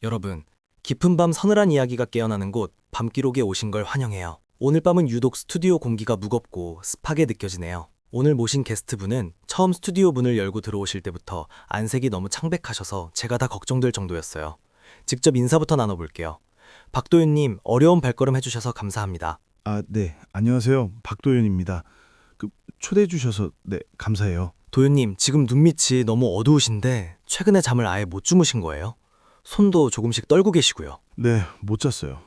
여러분, 깊은 밤 서늘한 이야기가 깨어나는 곳 밤기록에 오신 걸 환영해요. 오늘 밤은 유독 스튜디오 공기가 무겁고 습하게 느껴지네요. 오늘 모신 게스트분은 처음 스튜디오 문을 열고 들어오실 때부터 안색이 너무 창백하셔서 제가 다 걱정될 정도였어요. 직접 인사부터 나눠볼게요. 박도윤님, 어려운 발걸음 해주셔서 감사합니다. 네. 안녕하세요. 박도윤입니다. 초대해 주셔서 감사해요. 도윤님, 지금 눈밑이 너무 어두우신데 최근에 잠을 아예 못 주무신 거예요? 손도 조금씩 떨고 계시고요. 네, 못 잤어요.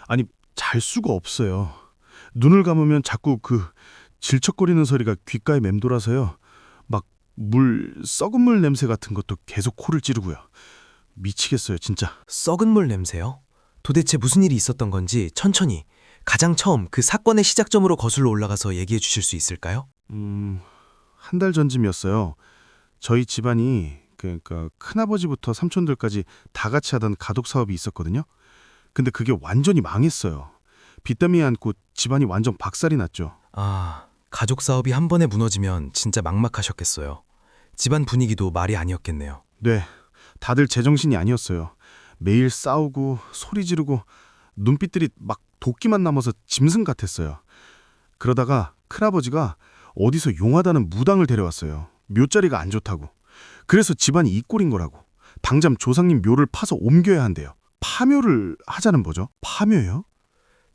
아니, 잘 수가 없어요. 눈을 감으면 자꾸 질척거리는 소리가 귓가에 맴돌아서요. 막 썩은 물 냄새 같은 것도 계속 코를 찌르고요. 미치겠어요, 진짜. 썩은 물 냄새요? 도대체 무슨 일이 있었던 건지 천천히 가장 처음 그 사건의 시작점으로 거슬러 올라가서 얘기해 주실 수 있을까요? 한 달 전쯤이었어요. 저희 집안이 그러니까 큰아버지부터 삼촌들까지 다 같이 하던 가독 사업이 있었거든요. 근데 그게 완전히 망했어요. 빚더미에 안고 집안이 완전 박살이 났죠. 가족 사업이 한 번에 무너지면 진짜 막막하셨겠어요. 집안 분위기도 말이 아니었겠네요. 네, 다들 제정신이 아니었어요. 매일 싸우고 소리 지르고 눈빛들이 막 도끼만 남아서 짐승 같았어요. 그러다가 큰아버지가 어디서 용하다는 무당을 데려왔어요. 묘자리가 안 좋다고. 그래서 집안이 이 꼴인 거라고. 당장 조상님 묘를 파서 옮겨야 한대요. 파묘를 하자는 거죠. 파묘요?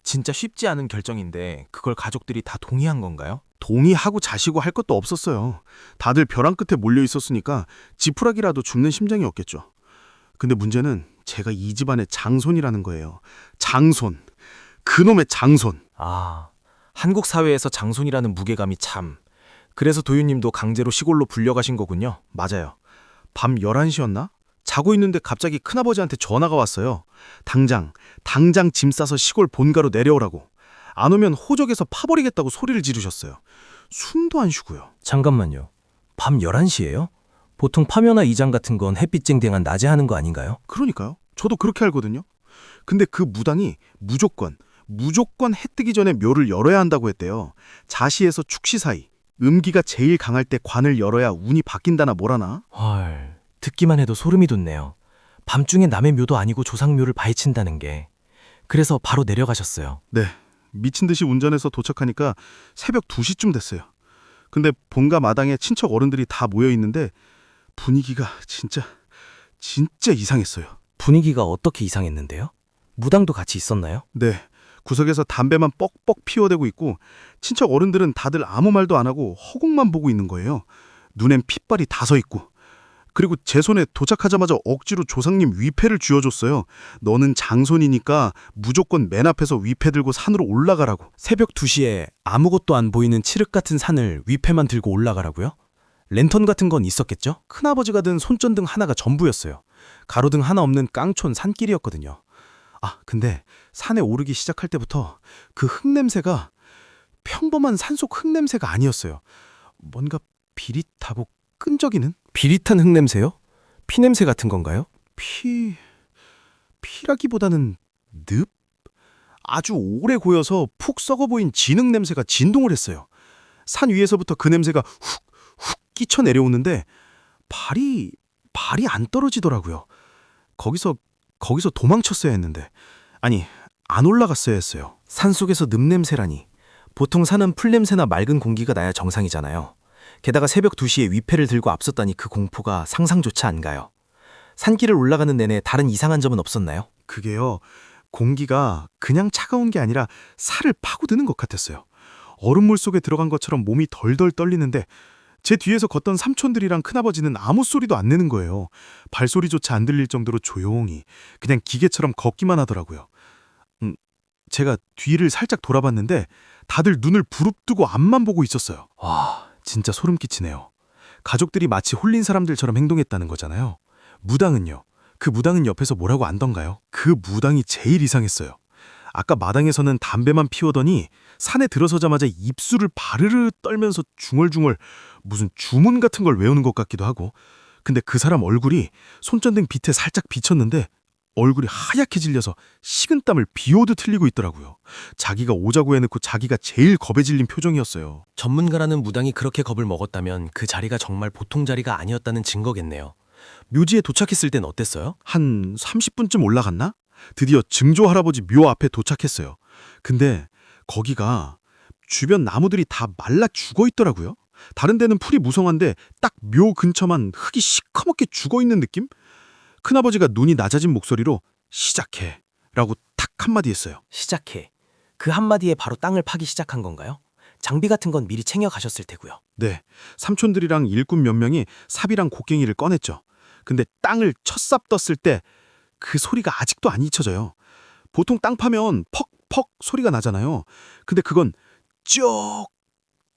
진짜 쉽지 않은 결정인데 그걸 가족들이 다 동의한 건가요? 동의하고 자시고 할 것도 없었어요. 다들 벼랑 끝에 몰려 있었으니까 지푸라기라도 줍는 심정이 없겠죠. 근데 문제는 제가 이 집안의 장손이라는 거예요. 장손. 그놈의 장손. 한국 사회에서 장손이라는 무게감이 참. 그래서 도윤님도 강제로 시골로 불려가신 거군요. 맞아요. 밤 11시였나? 자고 있는데 갑자기 큰아버지한테 전화가 왔어요. 당장 짐 싸서 시골 본가로 내려오라고. 안 오면 호적에서 파버리겠다고 소리를 지르셨어요. 숨도 안 쉬고요. 잠깐만요. 밤 11시예요? 보통 파묘나 이장 같은 건 햇빛 쨍쨍한 낮에 하는 거 아닌가요? 그러니까요. 저도 그렇게 알거든요. 근데 그 무당이 무조건 해 뜨기 전에 묘를 열어야 한다고 했대요. 자시에서 축시 사이. 음기가 제일 강할 때 관을 열어야 운이 바뀐다나 뭐라나. 헐, 듣기만 해도 소름이 돋네요. 밤중에 남의 묘도 아니고 조상묘를 파헤친다는 게. 그래서 바로 내려가셨어요. 네, 미친 듯이 운전해서 도착하니까 새벽 2시쯤 됐어요. 근데 본가 마당에 친척 어른들이 다 모여 있는데 분위기가 진짜 이상했어요. 분위기가 어떻게 이상했는데요? 무당도 같이 있었나요? 네, 구석에서 담배만 뻑뻑 피워대고 있고 친척 어른들은 다들 아무 말도 안 하고 허공만 보고 있는 거예요. 눈엔 핏발이 다 서 있고. 그리고 제 손에 도착하자마자 억지로 조상님 위패를 쥐어줬어요. 너는 장손이니까 무조건 맨 앞에서 위패 들고 산으로 올라가라고. 새벽 2시에 아무것도 안 보이는 칠흑 같은 산을 위패만 들고 올라가라고요? 랜턴 같은 건 있었겠죠? 큰아버지가 든 손전등 하나가 전부였어요. 가로등 하나 없는 깡촌 산길이었거든요. 근데 산에 오르기 시작할 때부터 그 흙냄새가 평범한 산속 흙냄새가 아니었어요. 뭔가 비릿하고 끈적이는? 비릿한 흙냄새요? 피냄새 같은 건가요? 피라기보다는 늪? 아주 오래 고여서 푹 썩어 보인 진흙 냄새가 진동을 했어요. 산 위에서부터 그 냄새가 훅 끼쳐 내려오는데 발이 안 떨어지더라고요. 거기서 도망쳤어야 했는데. 아니, 안 올라갔어야 했어요. 산속에서 늪냄새라니. 보통 산은 풀냄새나 맑은 공기가 나야 정상이잖아요. 게다가 새벽 2시에 위패를 들고 앞섰다니 그 공포가 상상조차 안 가요. 산길을 올라가는 내내 다른 이상한 점은 없었나요? 그게요, 공기가 그냥 차가운 게 아니라 살을 파고드는 것 같았어요. 얼음물 속에 들어간 것처럼 몸이 덜덜 떨리는데 제 뒤에서 걷던 삼촌들이랑 큰아버지는 아무 소리도 안 내는 거예요. 발소리조차 안 들릴 정도로 조용히 그냥 기계처럼 걷기만 하더라고요. 제가 뒤를 살짝 돌아봤는데 다들 눈을 부릅뜨고 앞만 보고 있었어요. 와, 진짜 소름 끼치네요. 가족들이 마치 홀린 사람들처럼 행동했다는 거잖아요. 무당은요? 그 무당은 옆에서 뭐라고 안던가요? 그 무당이 제일 이상했어요. 아까 마당에서는 담배만 피우더니 산에 들어서자마자 입술을 바르르 떨면서 중얼중얼 무슨 주문 같은 걸 외우는 것 같기도 하고. 근데 그 사람 얼굴이 손전등 빛에 살짝 비쳤는데 얼굴이 하얗게 질려서 식은땀을 비 오듯 흘리고 있더라고요. 자기가 오자고 해놓고 자기가 제일 겁에 질린 표정이었어요. 전문가라는 무당이 그렇게 겁을 먹었다면 그 자리가 정말 보통 자리가 아니었다는 증거겠네요. 묘지에 도착했을 땐 어땠어요? 한 30분쯤 올라갔나? 드디어 증조 할아버지 묘 앞에 도착했어요. 근데 거기가 주변 나무들이 다 말라 죽어 있더라고요. 다른 데는 풀이 무성한데 딱 묘 근처만 흙이 시커멓게 죽어 있는 느낌? 큰아버지가 눈이 낮아진 목소리로 시작해 라고 탁 한마디 했어요. 시작해. 그 한마디에 바로 땅을 파기 시작한 건가요? 장비 같은 건 미리 챙겨 가셨을 테고요. 네, 삼촌들이랑 일꾼 몇 명이 삽이랑 곡괭이를 꺼냈죠. 근데 땅을 첫 삽 떴을 때 그 소리가 아직도 안 잊혀져요. 보통 땅 파면 퍽퍽 소리가 나잖아요. 근데 그건 쩍,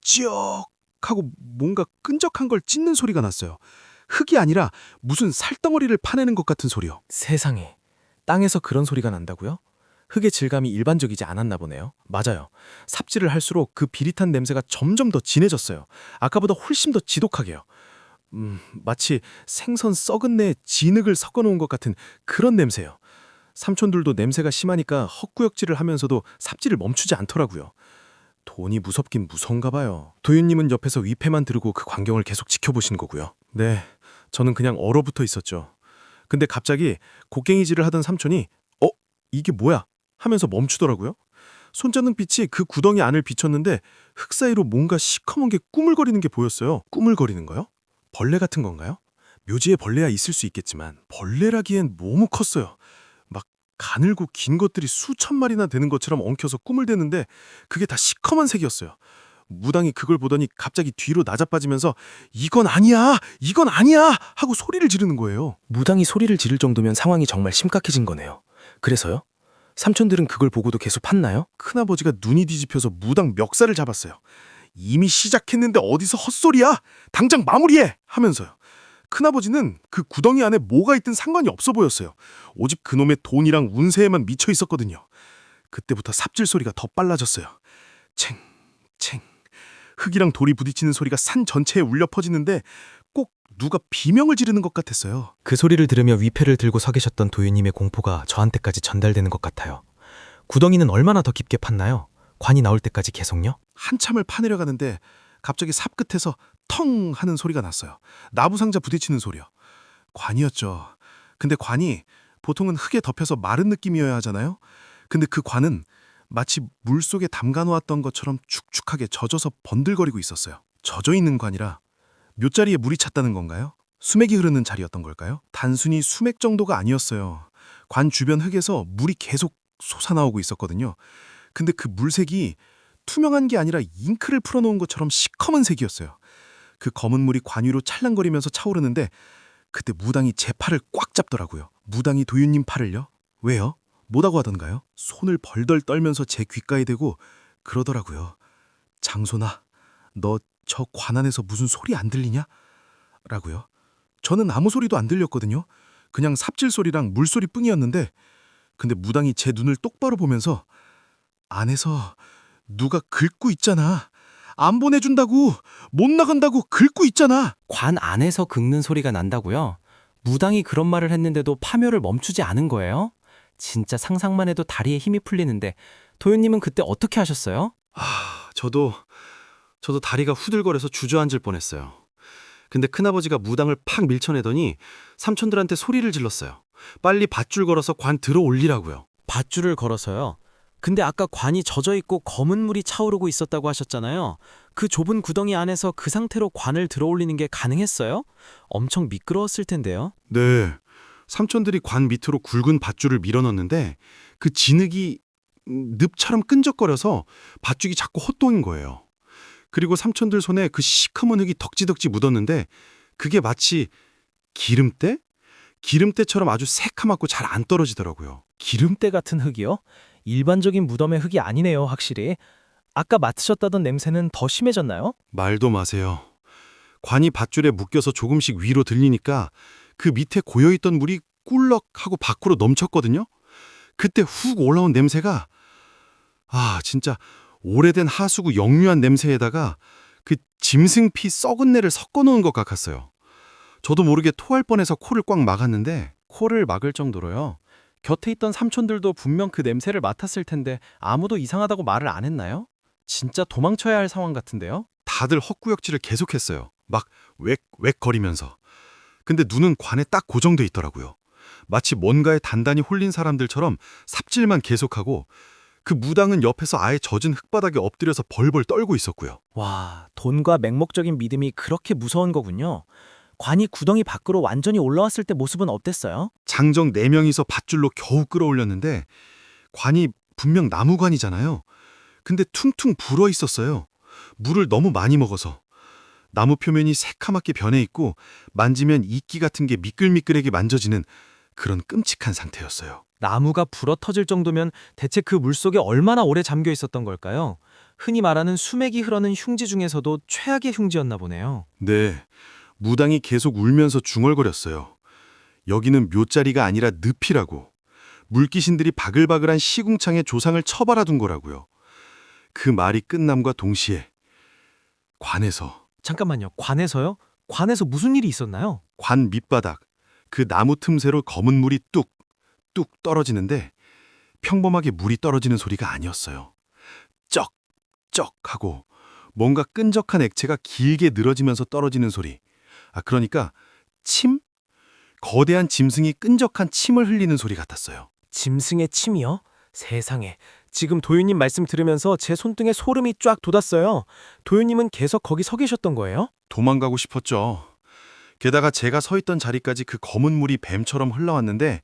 쩍 하고 뭔가 끈적한 걸 찢는 소리가 났어요. 흙이 아니라 무슨 살덩어리를 파내는 것 같은 소리요. 세상에. 땅에서 그런 소리가 난다고요? 흙의 질감이 일반적이지 않았나 보네요. 맞아요. 삽질을 할수록 그 비릿한 냄새가 점점 더 진해졌어요. 아까보다 훨씬 더 지독하게요. 마치 생선 썩은 내에 진흙을 섞어 놓은 것 같은 그런 냄새요. 삼촌들도 냄새가 심하니까 헛구역질을 하면서도 삽질을 멈추지 않더라고요. 돈이 무섭긴 무서운가 봐요. 도윤님은 옆에서 위패만 들고 그 광경을 계속 지켜보신 거고요. 네, 저는 그냥 얼어붙어 있었죠. 근데 갑자기 곡괭이질을 하던 삼촌이 이게 뭐야? 하면서 멈추더라고요. 손전등 빛이 그 구덩이 안을 비췄는데 흙 사이로 뭔가 시커먼 게 꾸물거리는 게 보였어요. 꾸물거리는 거요? 벌레 같은 건가요? 묘지에 벌레야 있을 수 있겠지만 벌레라기엔 너무 컸어요. 막 가늘고 긴 것들이 수천 마리나 되는 것처럼 엉켜서 꾸물대는데 그게 다 시커먼 색이었어요. 무당이 그걸 보더니 갑자기 뒤로 낮아빠지면서 이건 아니야! 이건 아니야! 하고 소리를 지르는 거예요. 무당이 소리를 지를 정도면 상황이 정말 심각해진 거네요. 그래서요? 삼촌들은 그걸 보고도 계속 팠나요? 큰아버지가 눈이 뒤집혀서 무당 멱살을 잡았어요. 이미 시작했는데 어디서 헛소리야! 당장 마무리해! 하면서요. 큰아버지는 그 구덩이 안에 뭐가 있든 상관이 없어 보였어요. 오직 그놈의 돈이랑 운세에만 미쳐 있었거든요. 그때부터 삽질 소리가 더 빨라졌어요. 챙, 챙. 흙이랑 돌이 부딪히는 소리가 산 전체에 울려 퍼지는데 꼭 누가 비명을 지르는 것 같았어요. 그 소리를 들으며 위패를 들고 서 계셨던 도윤님의 공포가 저한테까지 전달되는 것 같아요. 구덩이는 얼마나 더 깊게 팠나요? 관이 나올 때까지 계속요? 한참을 파내려 가는데 갑자기 삽 끝에서 텅 하는 소리가 났어요. 나무상자 부딪히는 소리요. 관이었죠. 근데 관이 보통은 흙에 덮여서 마른 느낌이어야 하잖아요. 근데 그 관은 마치 물속에 담가놓았던 것처럼 축축하게 젖어서 번들거리고 있었어요. 젖어 있는 관이라 묘자리에 물이 찼다는 건가요? 수맥이 흐르는 자리였던 걸까요? 단순히 수맥 정도가 아니었어요. 관 주변 흙에서 물이 계속 솟아나오고 있었거든요. 근데 그 물색이 투명한 게 아니라 잉크를 풀어놓은 것처럼 시커먼 색이었어요. 그 검은 물이 관 위로 찰랑거리면서 차오르는데 그때 무당이 제 팔을 꽉 잡더라고요. 무당이 도윤님 팔을요? 왜요? 뭐라고 하던가요? 손을 벌덜 떨면서 제 귓가에 대고 그러더라고요. 장손아, 너 저 관 안에서 무슨 소리 안 들리냐? 라고요. 저는 아무 소리도 안 들렸거든요. 그냥 삽질 소리랑 물소리 뿐이었는데 근데 무당이 제 눈을 똑바로 보면서 안에서 누가 긁고 있잖아. 안 보내준다고, 못 나간다고 긁고 있잖아. 관 안에서 긁는 소리가 난다고요? 무당이 그런 말을 했는데도 파묘를 멈추지 않은 거예요? 진짜 상상만 해도 다리에 힘이 풀리는데 도윤님은 그때 어떻게 하셨어요? 저도 다리가 후들거려서 주저앉을 뻔했어요. 근데 큰아버지가 무당을 팍 밀쳐내더니 삼촌들한테 소리를 질렀어요. 빨리 밧줄 걸어서 관 들어 올리라고요. 밧줄을 걸어서요. 근데 아까 관이 젖어 있고 검은 물이 차오르고 있었다고 하셨잖아요. 그 좁은 구덩이 안에서 그 상태로 관을 들어 올리는 게 가능했어요? 엄청 미끄러웠을 텐데요. 네. 삼촌들이 관 밑으로 굵은 밧줄을 밀어넣는데 그 진흙이 늪처럼 끈적거려서 밧줄이 자꾸 헛동인 거예요. 그리고 삼촌들 손에 그 시커먼 흙이 덕지덕지 묻었는데 그게 마치 기름때? 기름때처럼 아주 새카맣고 잘 안 떨어지더라고요. 기름때 같은 흙이요? 일반적인 무덤의 흙이 아니네요, 확실히. 아까 맡으셨다던 냄새는 더 심해졌나요? 말도 마세요. 관이 밧줄에 묶여서 조금씩 위로 들리니까 그 밑에 고여있던 물이 꿀럭하고 밖으로 넘쳤거든요. 그때 훅 올라온 냄새가 진짜 오래된 하수구 역류한 냄새에다가 그 짐승피 썩은 내를 섞어 놓은 것 같았어요. 저도 모르게 토할 뻔해서 코를 꽉 막았는데 코를 막을 정도로요. 곁에 있던 삼촌들도 분명 그 냄새를 맡았을 텐데 아무도 이상하다고 말을 안 했나요? 진짜 도망쳐야 할 상황 같은데요? 다들 헛구역질을 계속했어요. 막 웩웩 거리면서. 근데 눈은 관에 딱 고정돼 있더라고요. 마치 뭔가에 단단히 홀린 사람들처럼 삽질만 계속하고 그 무당은 옆에서 아예 젖은 흙바닥에 엎드려서 벌벌 떨고 있었고요. 와, 돈과 맹목적인 믿음이 그렇게 무서운 거군요. 관이 구덩이 밖으로 완전히 올라왔을 때 모습은 어땠어요? 장정 4명이서 밧줄로 겨우 끌어올렸는데 관이 분명 나무관이잖아요. 근데 퉁퉁 불어 있었어요. 물을 너무 많이 먹어서. 나무 표면이 새카맣게 변해 있고 만지면 이끼 같은 게 미끌미끌하게 만져지는 그런 끔찍한 상태였어요. 나무가 불어터질 정도면 대체 그 물속에 얼마나 오래 잠겨 있었던 걸까요? 흔히 말하는 수맥이 흐르는 흉지 중에서도 최악의 흉지였나 보네요. 네, 무당이 계속 울면서 중얼거렸어요. 여기는 묘자리가 아니라 늪이라고. 물귀신들이 바글바글한 시궁창에 조상을 처발아둔 거라고요. 그 말이 끝남과 동시에 관에서 잠깐만요. 관에서요? 관에서 무슨 일이 있었나요? 관 밑바닥 그 나무 틈새로 검은 물이 뚝뚝 떨어지는데 평범하게 물이 떨어지는 소리가 아니었어요. 쩍쩍 하고 뭔가 끈적한 액체가 길게 늘어지면서 떨어지는 소리. 그러니까 침? 거대한 짐승이 끈적한 침을 흘리는 소리 같았어요. 짐승의 침이요? 세상에. 지금 도윤님 말씀 들으면서 제 손등에 소름이 쫙 돋았어요. 도윤님은 계속 거기 서 계셨던 거예요? 도망가고 싶었죠. 게다가 제가 서 있던 자리까지 그 검은 물이 뱀처럼 흘러왔는데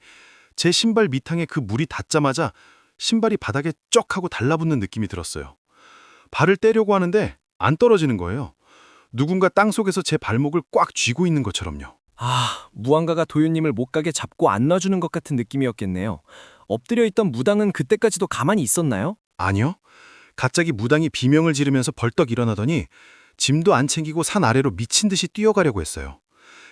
제 신발 밑창에 그 물이 닿자마자 신발이 바닥에 쩍 하고 달라붙는 느낌이 들었어요. 발을 떼려고 하는데 안 떨어지는 거예요. 누군가 땅속에서 제 발목을 꽉 쥐고 있는 것처럼요. 아, 무언가가 도윤님을 못 가게 잡고 안 놔주는 것 같은 느낌이었겠네요. 엎드려 있던 무당은 그때까지도 가만히 있었나요? 아니요. 갑자기 무당이 비명을 지르면서 벌떡 일어나더니 짐도 안 챙기고 산 아래로 미친 듯이 뛰어가려고 했어요.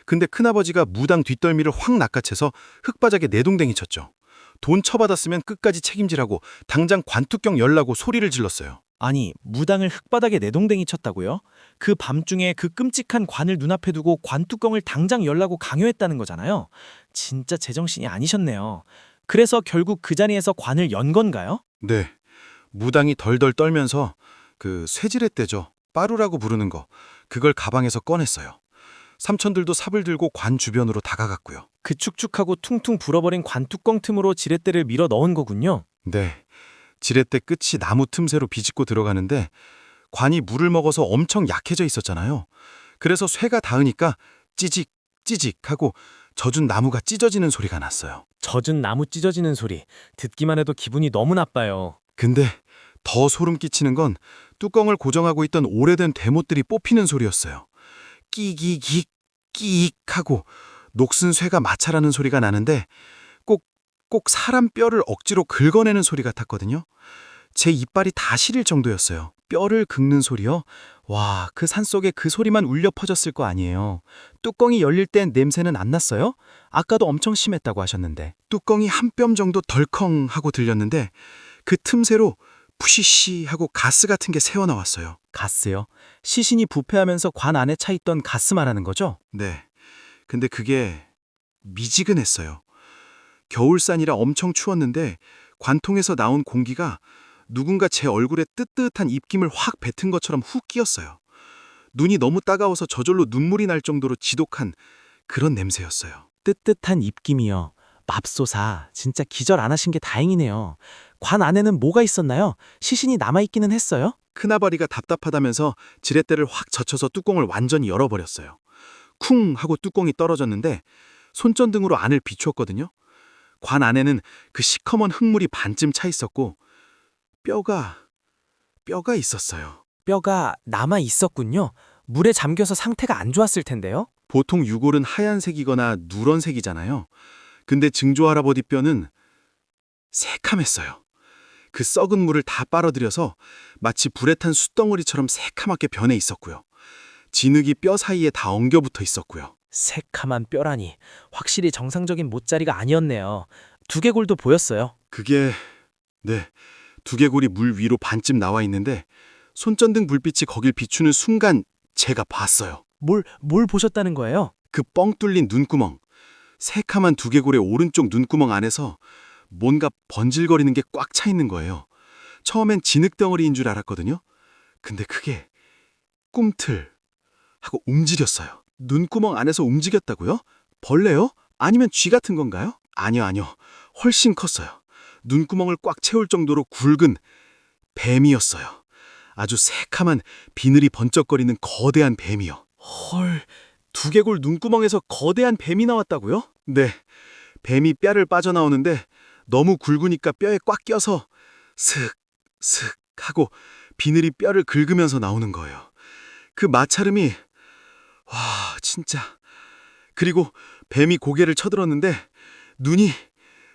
근데 큰아버지가 무당 뒷덜미를 확 낚아채서 흙바닥에 내동댕이 쳤죠. 돈 처받았으면 끝까지 책임지라고 당장 관투경 열라고 소리를 질렀어요. 아니, 무당을 흙바닥에 내동댕이 쳤다고요? 그 밤중에 그 끔찍한 관을 눈앞에 두고 관뚜껑을 당장 열라고 강요했다는 거잖아요. 진짜 제정신이 아니셨네요. 그래서 결국 그 자리에서 관을 연 건가요? 네. 무당이 덜덜 떨면서 그 쇠지렛대죠. 빠루라고 부르는 거. 그걸 가방에서 꺼냈어요. 삼촌들도 삽을 들고 관 주변으로 다가갔고요. 그 축축하고 퉁퉁 불어버린 관뚜껑 틈으로 지렛대를 밀어 넣은 거군요. 네. 지렛대 끝이 나무 틈새로 비집고 들어가는데 관이 물을 먹어서 엄청 약해져 있었잖아요. 그래서 쇠가 닿으니까 찌직 찌직 하고 젖은 나무가 찢어지는 소리가 났어요. 젖은 나무 찢어지는 소리. 듣기만 해도 기분이 너무 나빠요. 근데 더 소름 끼치는 건 뚜껑을 고정하고 있던 오래된 대못들이 뽑히는 소리였어요. 끼기기 끼익 하고 녹슨 쇠가 마찰하는 소리가 나는데 꼭 사람 뼈를 억지로 긁어내는 소리 같았거든요. 제 이빨이 다 시릴 정도였어요. 뼈를 긁는 소리요? 와, 그 산속에 그 소리만 울려 퍼졌을 거 아니에요. 뚜껑이 열릴 땐 냄새는 안 났어요? 아까도 엄청 심했다고 하셨는데. 뚜껑이 한 뼘 정도 덜컹 하고 들렸는데 그 틈새로 푸시시 하고 가스 같은 게 새어나왔어요. 가스요? 시신이 부패하면서 관 안에 차 있던 가스 말하는 거죠? 네. 근데 그게 미지근했어요. 겨울산이라 엄청 추웠는데 관통에서 나온 공기가 누군가 제 얼굴에 뜨뜻한 입김을 확 뱉은 것처럼 훅 끼었어요. 눈이 너무 따가워서 저절로 눈물이 날 정도로 지독한 그런 냄새였어요. 뜨뜻한 입김이요. 맙소사, 진짜 기절 안 하신 게 다행이네요. 관 안에는 뭐가 있었나요? 시신이 남아있기는 했어요? 큰아버리가 답답하다면서 지렛대를 확 젖혀서 뚜껑을 완전히 열어버렸어요. 쿵 하고 뚜껑이 떨어졌는데 손전등으로 안을 비추었거든요. 관 안에는 그 시커먼 흙물이 반쯤 차 있었고 뼈가 있었어요. 뼈가 남아있었군요. 물에 잠겨서 상태가 안 좋았을 텐데요. 보통 유골은 하얀색이거나 누런색이잖아요. 근데 증조 할아버지 뼈는 새카맸어요. 그 썩은 물을 다 빨아들여서 마치 불에 탄 숯덩어리처럼 새카맣게 변해 있었고요. 진흙이 뼈 사이에 다 엉겨붙어 있었고요. 새카만 뼈라니. 확실히 정상적인 못자리가 아니었네요. 두개골도 보였어요. 그게 네, 두개골이 물 위로 반쯤 나와 있는데 손전등 불빛이 거길 비추는 순간 제가 봤어요. 뭘 보셨다는 거예요? 그 뻥 뚫린 눈구멍. 새카만 두개골의 오른쪽 눈구멍 안에서 뭔가 번질거리는 게 꽉 차 있는 거예요. 처음엔 진흙덩어리인 줄 알았거든요. 근데 그게 꿈틀 하고 움직였어요. 눈구멍 안에서 움직였다고요? 벌레요? 아니면 쥐 같은 건가요? 아니요, 아니요. 훨씬 컸어요. 눈구멍을 꽉 채울 정도로 굵은 뱀이었어요. 아주 새카만 비늘이 번쩍거리는 거대한 뱀이요. 헐, 두개골 눈구멍에서 거대한 뱀이 나왔다고요? 네, 뱀이 뼈를 빠져나오는데 너무 굵으니까 뼈에 꽉 껴서 슥, 슥 하고 비늘이 뼈를 긁으면서 나오는 거예요. 그 마찰음이 와, 진짜. 그리고 뱀이 고개를 쳐들었는데 눈이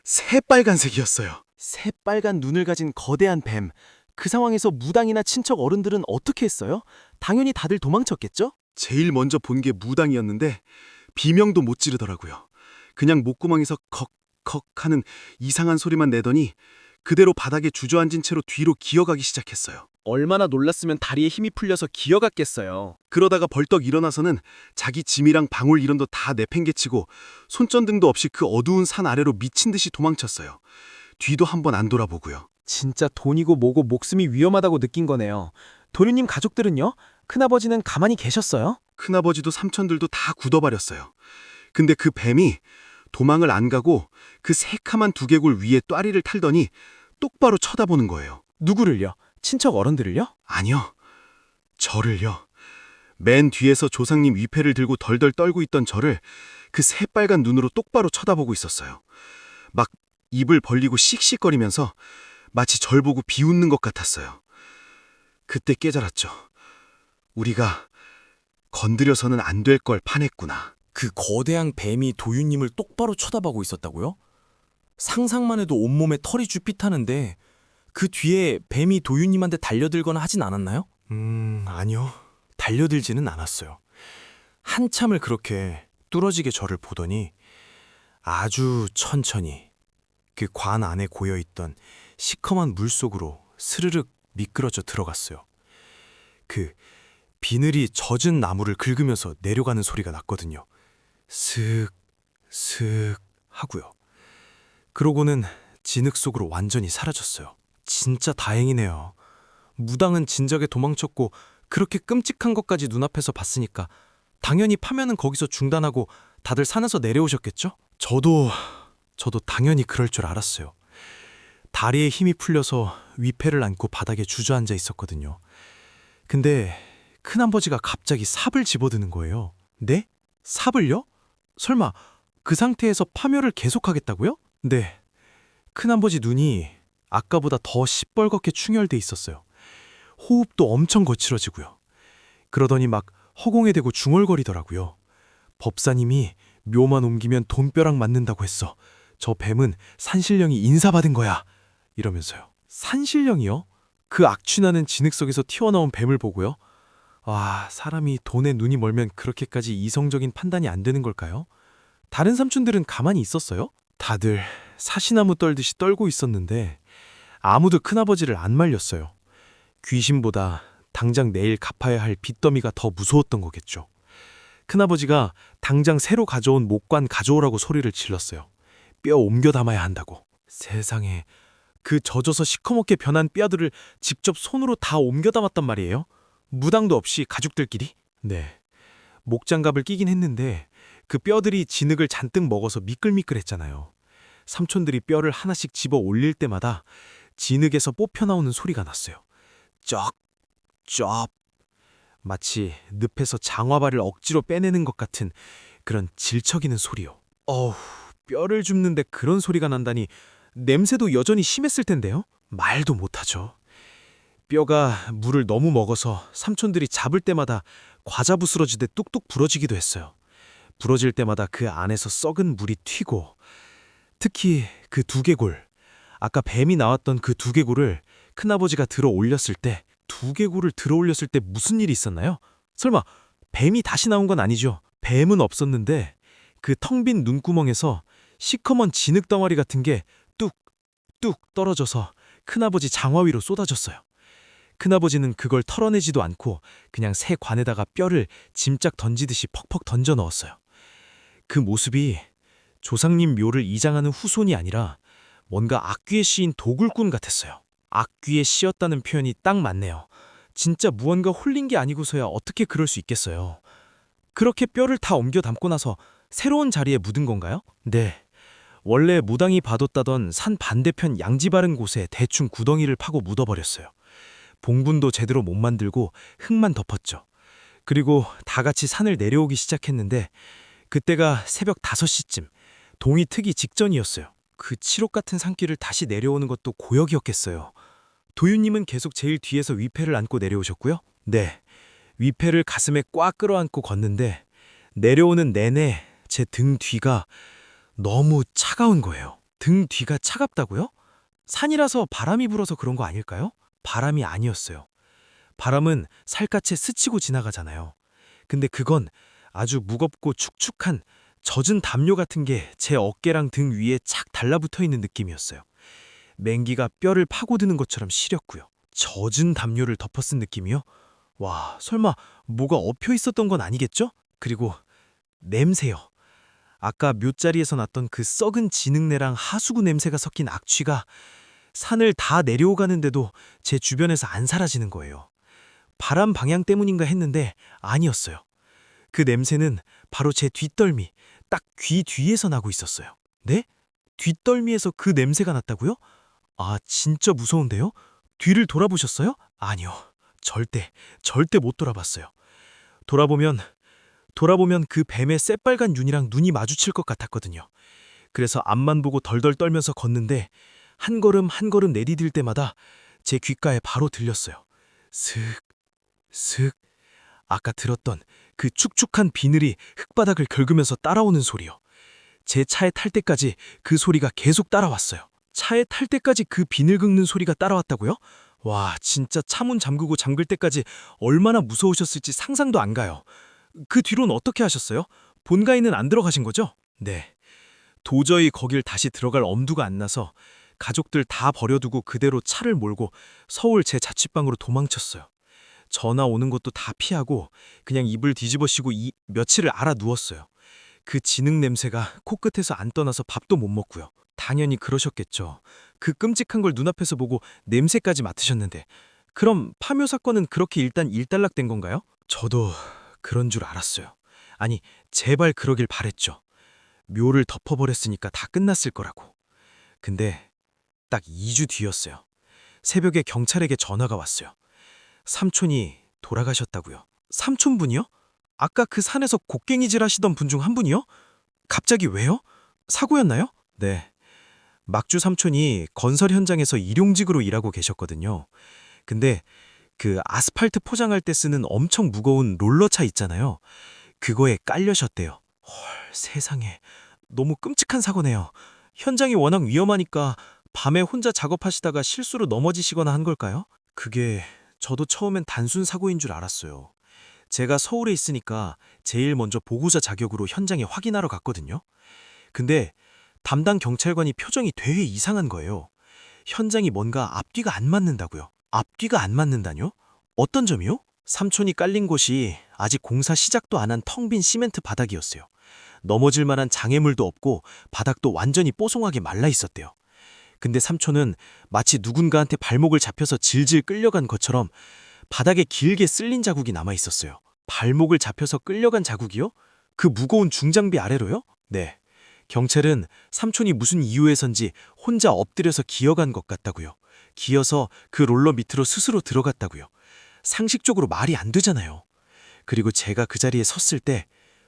새빨간색이었어요. 새빨간 눈을 가진 거대한 뱀. 그 상황에서 무당이나 친척 어른들은 어떻게 했어요? 당연히 다들 도망쳤겠죠? 제일 먼저 본 게 무당이었는데 비명도 못 지르더라고요. 그냥 목구멍에서 컥컥 하는 이상한 소리만 내더니 그대로 바닥에 주저앉은 채로 뒤로 기어가기 시작했어요. 얼마나 놀랐으면 다리에 힘이 풀려서 기어갔겠어요. 그러다가 벌떡 일어나서는 자기 짐이랑 방울 이런도 다 내팽개치고 손전등도 없이 그 어두운 산 아래로 미친 듯이 도망쳤어요. 뒤도 한번 안 돌아보고요. 진짜 돈이고 뭐고 목숨이 위험하다고 느낀 거네요. 도련님 가족들은요? 큰아버지는 가만히 계셨어요? 큰아버지도 삼촌들도 다 굳어버렸어요. 근데 그 뱀이 도망을 안 가고 그 새카만 두개골 위에 또아리를 탈더니 똑바로 쳐다보는 거예요. 누구를요? 친척 어른들을요? 아니요. 저를요. 맨 뒤에서 조상님 위패를 들고 덜덜 떨고 있던 저를 그 새빨간 눈으로 똑바로 쳐다보고 있었어요. 막 입을 벌리고 씩씩거리면서 마치 절 보고 비웃는 것 같았어요. 그때 깨달았죠. 우리가 건드려서는 안 될 걸 파냈구나. 그 거대한 뱀이 도윤님을 똑바로 쳐다보고 있었다고요? 상상만 해도 온몸에 털이 쭈삣 하는데 그 뒤에 뱀이 도윤님한테 달려들거나 하진 않았나요? 아니요. 달려들지는 않았어요. 한참을 그렇게 뚫어지게 저를 보더니 아주 천천히 그 관 안에 고여있던 시커먼 물속으로 스르륵 미끄러져 들어갔어요. 그 비늘이 젖은 나무를 긁으면서 내려가는 소리가 났거든요. 슥, 슥 하고요. 그러고는 진흙 속으로 완전히 사라졌어요. 진짜 다행이네요. 무당은 진작에 도망쳤고 그렇게 끔찍한 것까지 눈앞에서 봤으니까 당연히 파면은 거기서 중단하고 다들 산에서 내려오셨겠죠? 저도 당연히 그럴 줄 알았어요. 다리에 힘이 풀려서 위패를 안고 바닥에 주저앉아 있었거든요. 근데 큰아버지가 갑자기 삽을 집어드는 거예요. 네? 삽을요? 설마 그 상태에서 파묘를 계속하겠다고요? 네. 큰아버지 눈이 아까보다 더 시뻘겋게 충혈돼 있었어요. 호흡도 엄청 거칠어지고요. 그러더니 막 허공에 대고 중얼거리더라고요. 법사님이 묘만 옮기면 돈벼락 맞는다고 했어. 저 뱀은 산신령이 인사받은 거야. 이러면서요. 산신령이요? 그 악취나는 진흙 속에서 튀어나온 뱀을 보고요. 와, 사람이 돈에 눈이 멀면 그렇게까지 이성적인 판단이 안 되는 걸까요? 다른 삼촌들은 가만히 있었어요? 다들 사시나무 떨듯이 떨고 있었는데 아무도 큰아버지를 안 말렸어요. 귀신보다 당장 내일 갚아야 할 빚더미가 더 무서웠던 거겠죠. 큰아버지가 당장 새로 가져온 목관 가져오라고 소리를 질렀어요. 뼈 옮겨 담아야 한다고. 세상에, 그 젖어서 시커멓게 변한 뼈들을 직접 손으로 다 옮겨 담았단 말이에요? 무당도 없이 가족들끼리? 네. 목장갑을 끼긴 했는데 그 뼈들이 진흙을 잔뜩 먹어서 미끌미끌했잖아요. 삼촌들이 뼈를 하나씩 집어 올릴 때마다 진흙에서 뽑혀 나오는 소리가 났어요. 쩍, 쩍. 마치 늪에서 장화발을 억지로 빼내는 것 같은 그런 질척이는 소리요. 어우, 뼈를 줍는데 그런 소리가 난다니 냄새도 여전히 심했을 텐데요? 말도 못하죠. 뼈가 물을 너무 먹어서 삼촌들이 잡을 때마다 과자 부스러지듯 뚝뚝 부러지기도 했어요. 부러질 때마다 그 안에서 썩은 물이 튀고, 특히 그 두개골, 아까 뱀이 나왔던 그 두개골을 큰아버지가 들어 올렸을 때, 두개골을 들어 올렸을 때 무슨 일이 있었나요? 설마 뱀이 다시 나온 건 아니죠? 뱀은 없었는데 그 텅 빈 눈구멍에서 시커먼 진흙 덩어리 같은 게 뚝뚝 떨어져서 큰아버지 장화 위로 쏟아졌어요. 큰아버지는 그걸 털어내지도 않고 그냥 새 관에다가 뼈를 짐짝 던지듯이 퍽퍽 던져 넣었어요. 그 모습이 조상님 묘를 이장하는 후손이 아니라 뭔가 악귀에 씌인 도굴꾼 같았어요. 악귀에 씌었다는 표현이 딱 맞네요. 진짜 무언가 홀린 게 아니고서야 어떻게 그럴 수 있겠어요. 그렇게 뼈를 다 옮겨 담고 나서 새로운 자리에 묻은 건가요? 네. 원래 무당이 봐뒀다던 산 반대편 양지 바른 곳에 대충 구덩이를 파고 묻어버렸어요. 봉분도 제대로 못 만들고 흙만 덮었죠. 그리고 다 같이 산을 내려오기 시작했는데 그때가 새벽 5시쯤 동이 트기 직전이었어요. 그 칠옥 같은 산길을 다시 내려오는 것도 고역이었겠어요. 도윤님은 계속 제일 뒤에서 위패를 안고 내려오셨고요. 네, 위패를 가슴에 꽉 끌어안고 걷는데 내려오는 내내 제 등 뒤가 너무 차가운 거예요. 등 뒤가 차갑다고요? 산이라서 바람이 불어서 그런 거 아닐까요? 바람이 아니었어요. 바람은 살갗에 스치고 지나가잖아요. 근데 그건 아주 무겁고 축축한 젖은 담요 같은 게 제 어깨랑 등 위에 착 달라붙어 있는 느낌이었어요. 맹기가 뼈를 파고드는 것처럼 시렸고요. 젖은 담요를 덮어쓴 느낌이요? 와, 설마 뭐가 엎여 있었던 건 아니겠죠? 그리고 냄새요. 아까 묘자리에서 났던 그 썩은 진흙내랑 하수구 냄새가 섞인 악취가 산을 다 내려오가는데도 제 주변에서 안 사라지는 거예요. 바람 방향 때문인가 했는데 아니었어요. 그 냄새는 바로 제 뒷덜미, 딱 귀 뒤에서 나고 있었어요. 네? 뒷덜미에서 그 냄새가 났다고요? 아, 진짜 무서운데요? 뒤를 돌아보셨어요? 아니요. 절대 못 돌아봤어요. 돌아보면 그 뱀의 새빨간 눈이랑 눈이 마주칠 것 같았거든요. 그래서 앞만 보고 덜덜 떨면서 걷는데 한 걸음 한 걸음 내디딜 때마다 제 귓가에 바로 들렸어요. 슥, 슥. 아까 들었던 그 축축한 비늘이 흙바닥을 긁으면서 따라오는 소리요. 제 차에 탈 때까지 그 소리가 계속 따라왔어요. 차에 탈 때까지 그 비늘 긁는 소리가 따라왔다고요? 와, 진짜 차문 잠그고 잠글 때까지 얼마나 무서우셨을지 상상도 안 가요. 그 뒤로는 어떻게 하셨어요? 본가에는 안 들어가신 거죠? 네. 도저히 거길 다시 들어갈 엄두가 안 나서 가족들 다 버려두고 그대로 차를 몰고 서울 제 자취방으로 도망쳤어요. 전화 오는 것도 다 피하고 그냥 이불 뒤집어 씌고 며칠을 알아 누웠어요. 그 진흙 냄새가 코끝에서 안 떠나서 밥도 못 먹고요. 당연히 그러셨겠죠. 그 끔찍한 걸 눈앞에서 보고 냄새까지 맡으셨는데 그럼 파묘 사건은 그렇게 일단 일단락된 건가요? 저도 그런 줄 알았어요. 아니, 제발 그러길 바랬죠. 묘를 덮어버렸으니까 다 끝났을 거라고. 근데 딱 2주 뒤였어요. 새벽에 경찰에게 전화가 왔어요. 삼촌이 돌아가셨다고요. 삼촌분이요? 아까 그 산에서 곡괭이질 하시던 분 중 한 분이요? 갑자기 왜요? 사고였나요? 네. 막주 삼촌이 건설 현장에서 일용직으로 일하고 계셨거든요. 근데 그 아스팔트 포장할 때 쓰는 엄청 무거운 롤러차 있잖아요. 그거에 깔려셨대요. 헐, 세상에. 너무 끔찍한 사고네요. 현장이 워낙 위험하니까 밤에 혼자 작업하시다가 실수로 넘어지시거나 한 걸까요? 그게 저도 처음엔 단순 사고인 줄 알았어요. 제가 서울에 있으니까 제일 먼저 보고자 자격으로 현장에 확인하러 갔거든요. 근데 담당 경찰관이 표정이 되게 이상한 거예요. 현장이 뭔가 앞뒤가 안 맞는다고요. 앞뒤가 안 맞는다뇨? 어떤 점이요? 삼촌이 깔린 곳이 아직 공사 시작도 안 한 텅 빈 시멘트 바닥이었어요. 넘어질 만한 장애물도 없고 바닥도 완전히 뽀송하게 말라 있었대요. 근데 삼촌은 마치 누군가한테 발목을 잡혀서 질질 끌려간 것처럼 바닥에 길게 쓸린 자국이 남아 있었어요. 발목을 잡혀서 끌려간 자국이요? 그 무거운 중장비 아래로요? 네. 경찰은 삼촌이 무슨 이유에선지 혼자 엎드려서 기어간 것 같다고요. 기어서 그 롤러 밑으로 스스로 들어갔다고요. 상식적으로 말이 안 되잖아요. 그리고 제가 그 자리에 섰을 때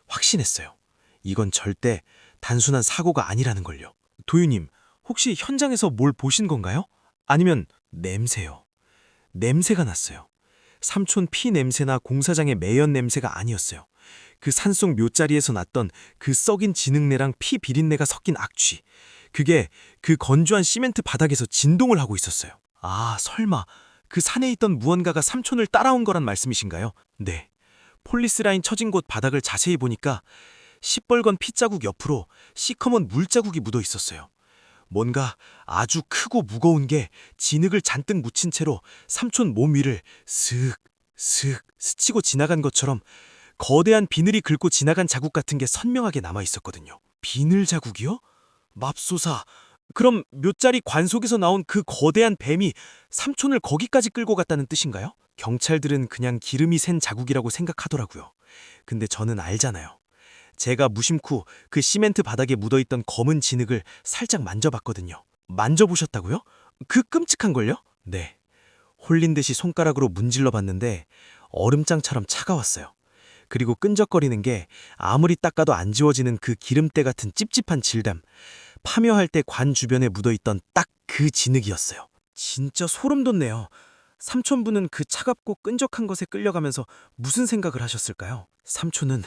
확신했어요. 이건 절대 단순한 사고가 아니라는 걸요. 도윤님, 혹시 현장에서 뭘 보신 건가요? 아니면 냄새요. 냄새가 났어요. 삼촌 피 냄새나 공사장의 매연 냄새가 아니었어요. 그 산속 묘자리에서 났던 그 썩인 진흙내랑 피 비린내가 섞인 악취. 그게 그 건조한 시멘트 바닥에서 진동을 하고 있었어요. 아, 설마 그 산에 있던 무언가가 삼촌을 따라온 거란 말씀이신가요? 네. 폴리스라인 쳐진 곳 바닥을 자세히 보니까 시뻘건 핏자국 옆으로 시커먼 물자국이 묻어 있었어요. 뭔가 아주 크고 무거운 게 진흙을 잔뜩 묻힌 채로 삼촌 몸 위를 슥 스치고 지나간 것처럼 거대한 비늘이 긁고 지나간 자국 같은 게 선명하게 남아 있었거든요. 비늘 자국이요? 맙소사. 그럼 묘자리 관 속에서 나온 그 거대한 뱀이 삼촌을 거기까지 끌고 갔다는 뜻인가요? 경찰들은 그냥 기름이 샌 자국이라고 생각하더라고요. 근데 저는 알잖아요. 제가 무심코 그 시멘트 바닥에 묻어있던 검은 진흙을 살짝 만져봤거든요. 만져보셨다고요? 그 끔찍한 걸요? 네. 홀린 듯이 손가락으로 문질러 봤는데 얼음장처럼 차가웠어요. 그리고 끈적거리는 게 아무리 닦아도 안 지워지는 그 기름때 같은 찝찝한 질감. 파묘할 때 관 주변에 묻어있던 딱 그 진흙이었어요. 진짜 소름 돋네요. 삼촌분은 그 차갑고 끈적한 것에 끌려가면서 무슨 생각을 하셨을까요? 삼촌은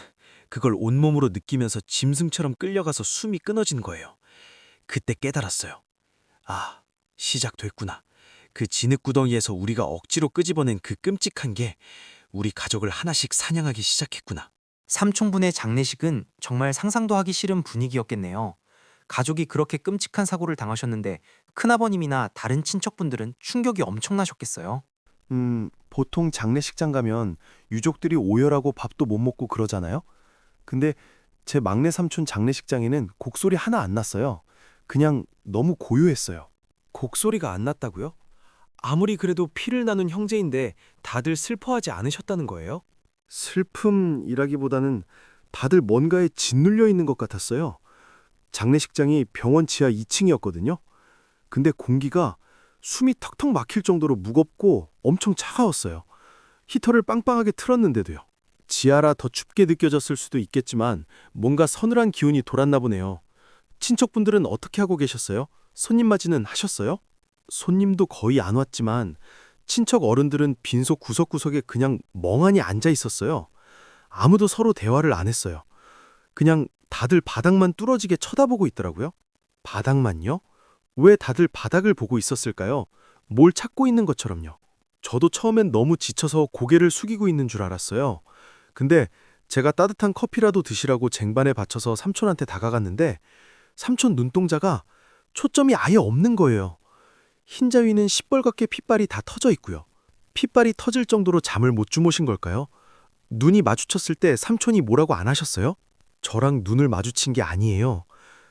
그걸 온몸으로 느끼면서 짐승처럼 끌려가서 숨이 끊어진 거예요. 그때 깨달았어요. 아, 시작됐구나. 그 진흙구덩이에서 우리가 억지로 끄집어낸 그 끔찍한 게 우리 가족을 하나씩 사냥하기 시작했구나. 삼촌분의 장례식은 정말 상상도 하기 싫은 분위기였겠네요. 가족이 그렇게 끔찍한 사고를 당하셨는데 큰아버님이나 다른 친척분들은 충격이 엄청나셨겠어요. 보통 장례식장 가면 유족들이 오열하고 밥도 못 먹고 그러잖아요. 근데 제 막내 삼촌 장례식장에는 곡소리 하나 안 났어요. 그냥 너무 고요했어요. 곡소리가 안 났다고요? 아무리 그래도 피를 나눈 형제인데 다들 슬퍼하지 않으셨다는 거예요? 슬픔이라기보다는 다들 뭔가에 짓눌려 있는 것 같았어요. 장례식장이 병원 지하 2층이었거든요. 근데 공기가 숨이 턱턱 막힐 정도로 무겁고 엄청 차가웠어요. 히터를 빵빵하게 틀었는데도요. 지하라 더 춥게 느껴졌을 수도 있겠지만 뭔가 서늘한 기운이 돌았나 보네요. 친척분들은 어떻게 하고 계셨어요? 손님 맞이는 하셨어요? 손님도 거의 안 왔지만 친척 어른들은 빈소 구석구석에 그냥 멍하니 앉아 있었어요. 아무도 서로 대화를 안 했어요. 그냥 다들 바닥만 뚫어지게 쳐다보고 있더라고요. 바닥만요? 왜 다들 바닥을 보고 있었을까요? 뭘 찾고 있는 것처럼요. 저도 처음엔 너무 지쳐서 고개를 숙이고 있는 줄 알았어요. 근데 제가 따뜻한 커피라도 드시라고 쟁반에 받쳐서 삼촌한테 다가갔는데 삼촌 눈동자가 초점이 아예 없는 거예요. 흰자 위는 시뻘겋게 핏발이 다 터져 있고요. 핏발이 터질 정도로 잠을 못 주무신 걸까요? 눈이 마주쳤을 때 삼촌이 뭐라고 안 하셨어요? 저랑 눈을 마주친 게 아니에요.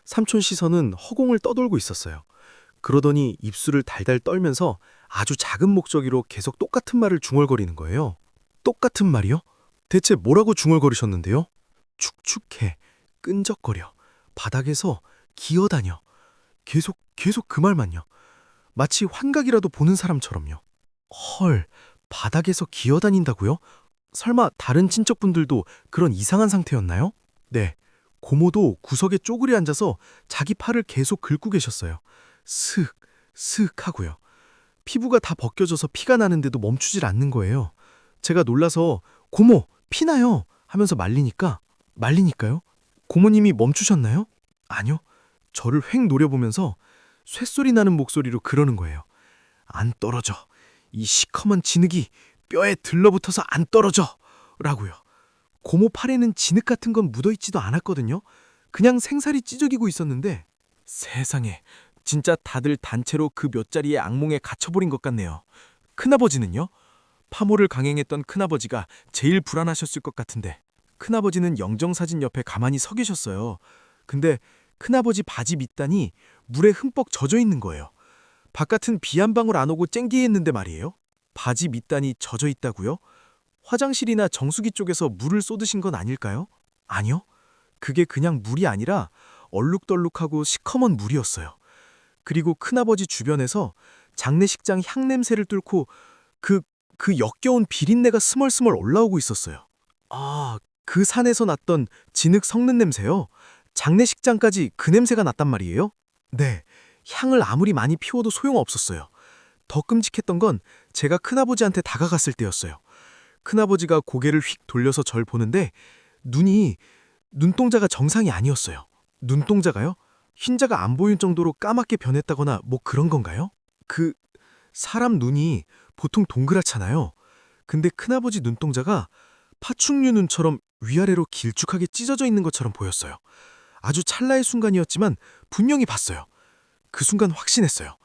삼촌 시선은 허공을 떠돌고 있었어요. 그러더니 입술을 달달 떨면서 아주 작은 목소리로 계속 똑같은 말을 중얼거리는 거예요. 똑같은 말이요? 대체 뭐라고 중얼거리셨는데요? 축축해, 끈적거려, 바닥에서 기어다녀. 계속 그 말만요. 마치 환각이라도 보는 사람처럼요. 헐, 바닥에서 기어다닌다고요? 설마 다른 친척분들도 그런 이상한 상태였나요? 네, 고모도 구석에 쪼그려 앉아서 자기 팔을 계속 긁고 계셨어요. 슥 하고요. 피부가 다 벗겨져서 피가 나는데도 멈추질 않는 거예요. 제가 놀라서 고모, 피나요 하면서 말리니까요? 고모님이 멈추셨나요? 아니요. 저를 획 노려보면서 쇳소리 나는 목소리로 그러는 거예요. 안 떨어져. 이 시커먼 진흙이 뼈에 들러붙어서 안 떨어져. 라고요. 고모 팔에는 진흙 같은 건 묻어있지도 않았거든요. 그냥 생살이 찢어지고 있었는데 세상에 진짜 다들 단체로 그 몇 자리의 악몽에 갇혀버린 것 같네요. 큰아버지는요? 파모를 강행했던 큰아버지가 제일 불안하셨을 것 같은데 큰아버지는 영정사진 옆에 가만히 서 계셨어요. 근데 큰아버지 바지 밑단이 물에 흠뻑 젖어 있는 거예요. 바깥은 비 한 방울 안 오고 쨍기했는데 말이에요. 바지 밑단이 젖어 있다고요? 화장실이나 정수기 쪽에서 물을 쏟으신 건 아닐까요? 아니요. 그게 그냥 물이 아니라 얼룩덜룩하고 시커먼 물이었어요. 그리고 큰아버지 주변에서 장례식장 향냄새를 뚫고 그 역겨운 비린내가 스멀스멀 올라오고 있었어요. 아, 그 산에서 났던 진흙 섞는 냄새요? 장례식장까지 그 냄새가 났단 말이에요? 네, 향을 아무리 많이 피워도 소용없었어요. 더 끔찍했던 건 제가 큰아버지한테 다가갔을 때였어요. 큰아버지가 고개를 휙 돌려서 절 보는데 눈동자가 정상이 아니었어요. 눈동자가요? 흰자가 안 보일 정도로 까맣게 변했다거나 뭐 그런 건가요? 사람 눈이 보통 동그랗잖아요. 근데 큰아버지 눈동자가 파충류 눈처럼 위아래로 길쭉하게 찢어져 있는 것처럼 보였어요. 아주 찰나의 순간이었지만 분명히 봤어요. 그 순간 확신했어요.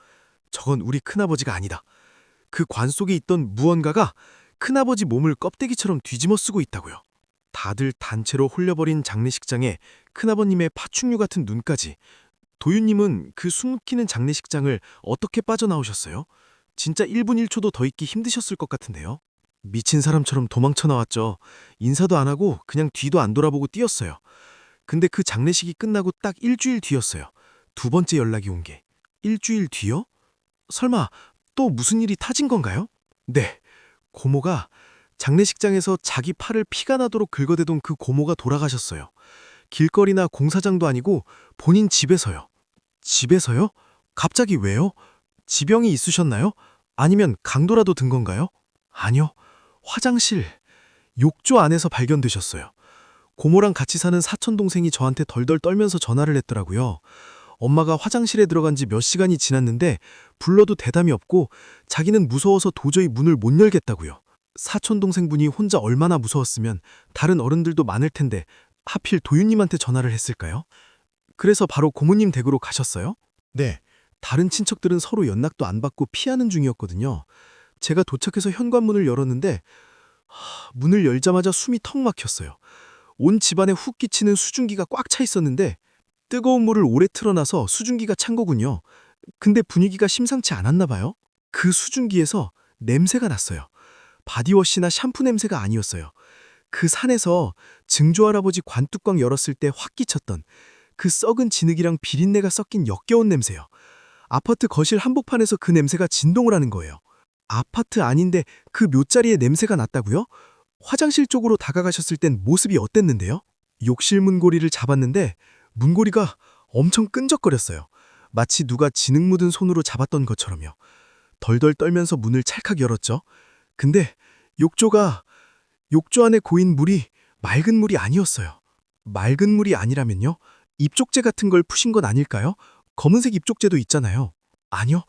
저건 우리 큰아버지가 아니다. 그 관 속에 있던 무언가가 큰아버지 몸을 껍데기처럼 뒤집어 쓰고 있다고요. 다들 단체로 홀려버린 장례식장에 큰아버님의 파충류 같은 눈까지. 도윤님은 그 숨기는 장례식장을 어떻게 빠져나오셨어요? 진짜 1분 1초도 더 있기 힘드셨을 것 같은데요. 미친 사람처럼 도망쳐 나왔죠. 인사도 안 하고 그냥 뒤도 안 돌아보고 뛰었어요. 근데 그 장례식이 끝나고 딱 일주일 뒤였어요. 두 번째 연락이 온 게. 일주일 뒤요? 설마 또 무슨 일이 타진 건가요? 네. 고모가 장례식장에서 자기 팔을 피가 나도록 긁어대던 그 고모가 돌아가셨어요. 길거리나 공사장도 아니고 본인 집에서요. 집에서요? 갑자기 왜요? 지병이 있으셨나요? 아니면 강도라도 든 건가요? 아니요. 화장실, 욕조 안에서 발견되셨어요. 고모랑 같이 사는 사촌동생이 저한테 덜덜 떨면서 전화를 했더라고요. 엄마가 화장실에 들어간 지 몇 시간이 지났는데 불러도 대담이 없고 자기는 무서워서 도저히 문을 못 열겠다고요. 사촌동생분이 혼자 얼마나 무서웠으면 다른 어른들도 많을 텐데 하필 도윤님한테 전화를 했을까요? 그래서 바로 고모님 댁으로 가셨어요? 네. 다른 친척들은 서로 연락도 안 받고 피하는 중이었거든요. 제가 도착해서 현관문을 열었는데 문을 열자마자 숨이 턱 막혔어요. 온 집안에 훅 끼치는 수증기가 꽉 차 있었는데 뜨거운 물을 오래 틀어놔서 수증기가 찬 거군요. 근데 분위기가 심상치 않았나 봐요. 그 수증기에서 냄새가 났어요. 바디워시나 샴푸 냄새가 아니었어요. 그 산에서 증조할아버지 관뚜껑 열었을 때 확 끼쳤던 그 썩은 진흙이랑 비린내가 섞인 역겨운 냄새요. 아파트 거실 한복판에서 그 냄새가 진동을 하는 거예요. 아파트 아닌데 그 묘자리에 냄새가 났다고요? 화장실 쪽으로 다가가셨을 땐 모습이 어땠는데요? 욕실 문고리를 잡았는데 문고리가 엄청 끈적거렸어요. 마치 누가 진흙 묻은 손으로 잡았던 것처럼요. 덜덜 떨면서 문을 찰칵 열었죠. 근데 욕조 안에 고인 물이 맑은 물이 아니었어요. 맑은 물이 아니라면요? 입쪽제 같은 걸 푸신 건 아닐까요? 검은색 입쪽제도 있잖아요. 아니요.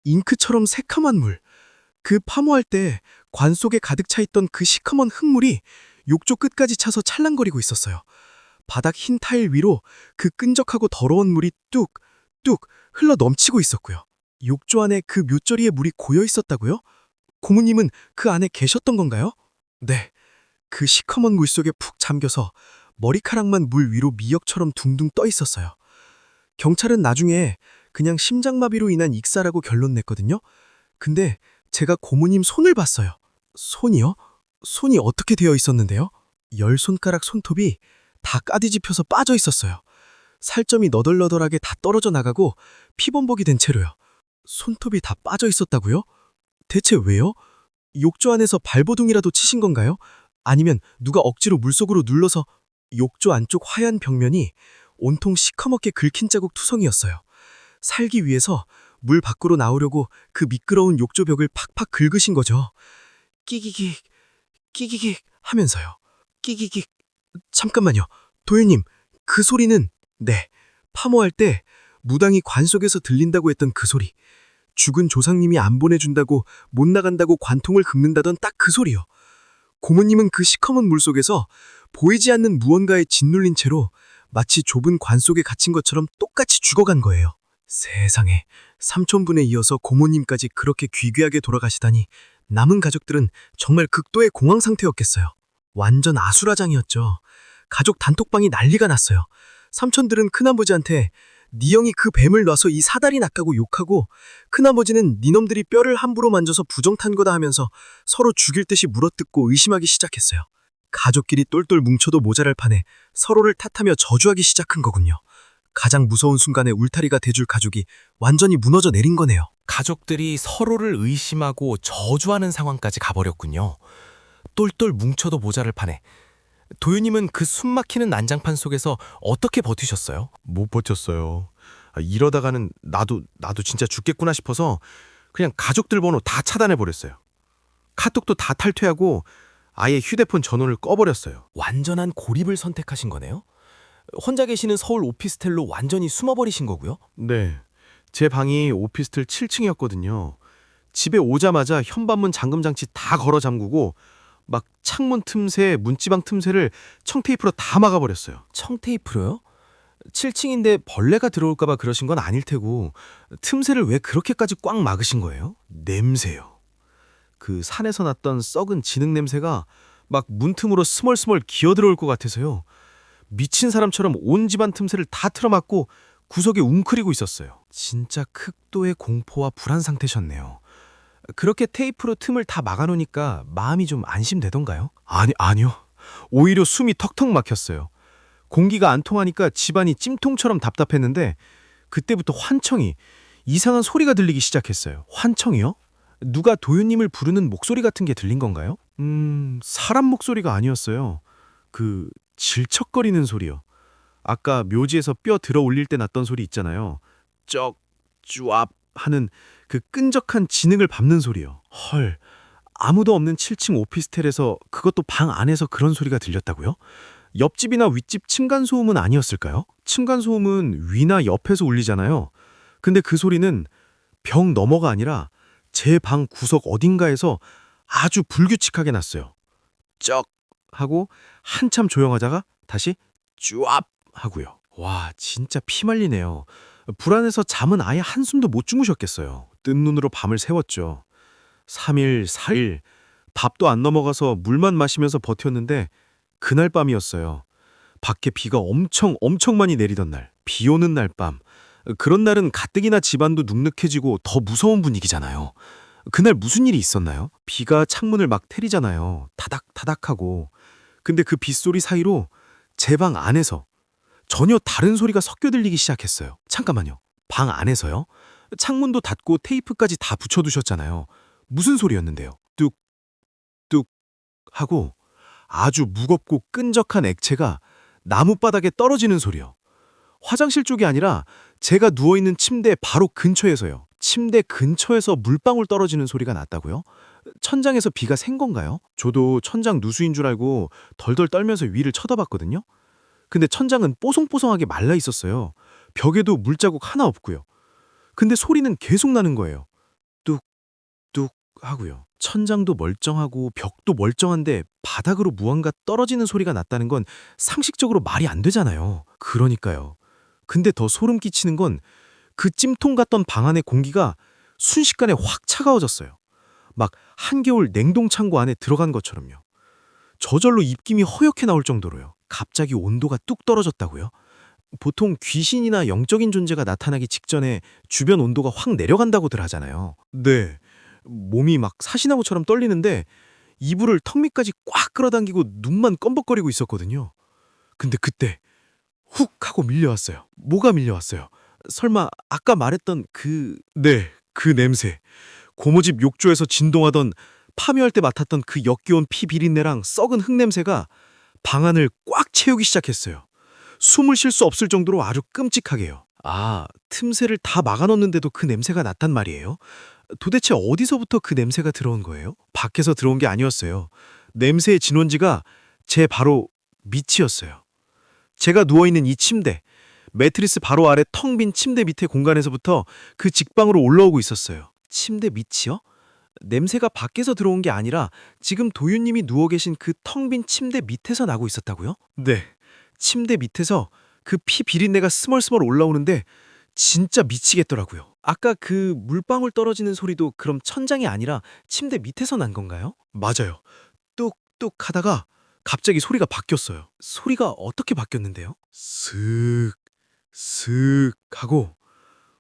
잉크처럼 새카만 물. 그 파모할 때 관 속에 가득 차 있던 그 시커먼 흙물이 욕조 끝까지 차서 찰랑거리고 있었어요. 바닥 흰 타일 위로 그 끈적하고 더러운 물이 뚝뚝 흘러 넘치고 있었고요. 욕조 안에 그 묘저리에 물이 고여 있었다고요? 고모님은 그 안에 계셨던 건가요? 네. 그 시커먼 물 속에 푹 잠겨서 머리카락만 물 위로 미역처럼 둥둥 떠 있었어요. 경찰은 나중에 그냥 심장마비로 인한 익사라고 결론 냈거든요. 근데 제가 고모님 손을 봤어요. 손이요? 손이 어떻게 되어 있었는데요? 10손가락 손톱이 다 까디집혀서 빠져 있었어요. 살점이 너덜너덜하게 다 떨어져 나가고 피범벅이 된 채로요. 손톱이 다 빠져 있었다고요? 대체 왜요? 욕조 안에서 발버둥이라도 치신 건가요? 아니면 누가 억지로 물속으로 눌러서 욕조 안쪽 하얀 벽면이 온통 시커멓게 긁힌 자국 투성이었어요. 살기 위해서 물 밖으로 나오려고 그 미끄러운 욕조 벽을 팍팍 긁으신 거죠. 끼기기, 끼기기 하면서요. 끼기기. 잠깐만요. 도윤님, 그 소리는 네, 파모할 때 무당이 관 속에서 들린다고 했던 그 소리. 죽은 조상님이 안 보내준다고 못 나간다고 관통을 긁는다던 딱 그 소리요. 고모님은 그 시커먼 물 속에서 보이지 않는 무언가에 짓눌린 채로 마치 좁은 관 속에 갇힌 것처럼 똑같이 죽어간 거예요. 세상에, 삼촌분에 이어서 고모님까지 그렇게 귀귀하게 돌아가시다니 남은 가족들은 정말 극도의 공황 상태였겠어요. 완전 아수라장이었죠. 가족 단톡방이 난리가 났어요. 삼촌들은 큰아버지한테 네 형이 그 뱀을 놔서 이 사다리 낚아고 욕하고 큰아버지는 니놈들이 뼈를 함부로 만져서 부정탄 거다 하면서 서로 죽일 듯이 물어뜯고 의심하기 시작했어요. 가족끼리 똘똘 뭉쳐도 모자랄 판에 서로를 탓하며 저주하기 시작한 거군요. 가장 무서운 순간에 울타리가 돼줄 가족이 완전히 무너져 내린 거네요. 가족들이 서로를 의심하고 저주하는 상황까지 가버렸군요. 똘똘 뭉쳐도 모자랄 판에. 도윤님은 그 숨막히는 난장판 속에서 어떻게 버티셨어요? 못 버텼어요. 이러다가는 나도 진짜 죽겠구나 싶어서 그냥 가족들 번호 다 차단해버렸어요. 카톡도 다 탈퇴하고 아예 휴대폰 전원을 꺼버렸어요. 완전한 고립을 선택하신 거네요? 혼자 계시는 서울 오피스텔로 완전히 숨어버리신 거고요? 네. 제 방이 오피스텔 7층이었거든요. 집에 오자마자 현관문 잠금장치 다 걸어 잠그고 막 창문 틈새, 문지방 틈새를 청테이프로 다 막아버렸어요. 청테이프로요? 7층인데 벌레가 들어올까봐 그러신 건 아닐 테고 틈새를 왜 그렇게까지 꽉 막으신 거예요? 냄새요. 그 산에서 났던 썩은 진흙 냄새가 막 문틈으로 스멀스멀 기어들어올 것 같아서요. 미친 사람처럼 온 집안 틈새를 다 틀어막고 구석에 웅크리고 있었어요. 진짜 극도의 공포와 불안 상태셨네요. 그렇게 테이프로 틈을 다 막아놓으니까 마음이 좀 안심되던가요? 아니요. 오히려 숨이 턱턱 막혔어요. 공기가 안 통하니까 집안이 찜통처럼 답답했는데 그때부터 환청이 이상한 소리가 들리기 시작했어요. 환청이요? 누가 도윤님을 부르는 목소리 같은 게 들린 건가요? 사람 목소리가 아니었어요. 그 질척거리는 소리요. 아까 묘지에서 뼈 들어 올릴 때 났던 소리 있잖아요. 쩍, 쭈압 하는 그 끈적한 진흙을 밟는 소리요. 헐, 아무도 없는 7층 오피스텔에서 그것도 방 안에서 그런 소리가 들렸다고요? 옆집이나 윗집 층간소음은 아니었을까요? 층간소음은 위나 옆에서 울리잖아요. 근데 그 소리는 벽 너머가 아니라 제 방 구석 어딘가에서 아주 불규칙하게 났어요. 쩍 하고 한참 조용하다가 다시 쭈압 하고요. 와, 진짜 피말리네요. 불안해서 잠은 아예 한숨도 못 주무셨겠어요. 뜬 눈으로 밤을 새웠죠. 3일, 4일 밥도 안 넘어가서 물만 마시면서 버텼는데 그날 밤이었어요. 밖에 비가 엄청 많이 내리던 날, 비 오는 날 밤. 그런 날은 가뜩이나 집안도 눅눅해지고 더 무서운 분위기잖아요. 그날 무슨 일이 있었나요? 비가 창문을 막 테리잖아요. 타닥타닥하고. 근데 그 빗소리 사이로 제 방 안에서 전혀 다른 소리가 섞여 들리기 시작했어요. 잠깐만요. 방 안에서요? 창문도 닫고 테이프까지 다 붙여두셨잖아요. 무슨 소리였는데요? 뚝, 뚝 하고 아주 무겁고 끈적한 액체가 나무바닥에 떨어지는 소리요. 화장실 쪽이 아니라 제가 누워있는 침대 바로 근처에서요. 침대 근처에서 물방울 떨어지는 소리가 났다고요? 천장에서 비가 샌 건가요? 저도 천장 누수인 줄 알고 덜덜 떨면서 위를 쳐다봤거든요. 근데 천장은 뽀송뽀송하게 말라 있었어요. 벽에도 물자국 하나 없고요. 근데 소리는 계속 나는 거예요. 뚝뚝 하고요. 천장도 멀쩡하고 벽도 멀쩡한데 바닥으로 무언가 떨어지는 소리가 났다는 건 상식적으로 말이 안 되잖아요. 그러니까요. 근데 더 소름 끼치는 건 그 찜통 같던 방 안의 공기가 순식간에 확 차가워졌어요. 막 한겨울 냉동창고 안에 들어간 것처럼요. 저절로 입김이 허옇게 나올 정도로요. 갑자기 온도가 뚝 떨어졌다고요? 보통 귀신이나 영적인 존재가 나타나기 직전에 주변 온도가 확 내려간다고들 하잖아요. 네, 몸이 막 사시나무처럼 떨리는데 이불을 턱 밑까지 꽉 끌어당기고 눈만 껌벅거리고 있었거든요. 근데 그때 훅 하고 밀려왔어요. 뭐가 밀려왔어요? 설마 아까 말했던 네, 그 냄새. 고모집 욕조에서 진동하던 파묘할 때 맡았던 그 역겨운 피 비린내랑 썩은 흙냄새가 방 안을 꽉 채우기 시작했어요. 숨을 쉴 수 없을 정도로 아주 끔찍하게요. 아, 틈새를 다 막아놓는데도 그 냄새가 났단 말이에요? 도대체 어디서부터 그 냄새가 들어온 거예요? 밖에서 들어온 게 아니었어요. 냄새의 진원지가 제 바로 밑이었어요. 제가 누워있는 이 침대, 매트리스 바로 아래 텅 빈 침대 밑에 공간에서부터 그 직방으로 올라오고 있었어요. 침대 밑이요? 냄새가 밖에서 들어온 게 아니라 지금 도윤님이 누워 계신 그 텅 빈 침대 밑에서 나고 있었다고요? 네, 침대 밑에서 그 피 비린내가 스멀스멀 올라오는데 진짜 미치겠더라고요. 아까 그 물방울 떨어지는 소리도 그럼 천장이 아니라 침대 밑에서 난 건가요? 맞아요. 뚝뚝 하다가 갑자기 소리가 바뀌었어요. 소리가 어떻게 바뀌었는데요? 슥, 슥 하고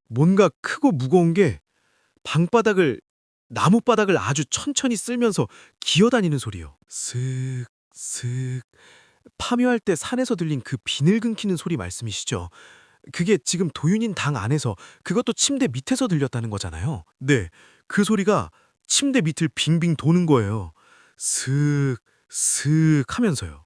뭔가 크고 무거운 게 방바닥을 나무바닥을 아주 천천히 쓸면서 기어다니는 소리요. 슥, 슥. 파묘할 때 산에서 들린 그 비늘 끊기는 소리 말씀이시죠? 그게 지금 도윤인 당 안에서 그것도 침대 밑에서 들렸다는 거잖아요. 네, 그 소리가 침대 밑을 빙빙 도는 거예요. 슥, 슥 하면서요.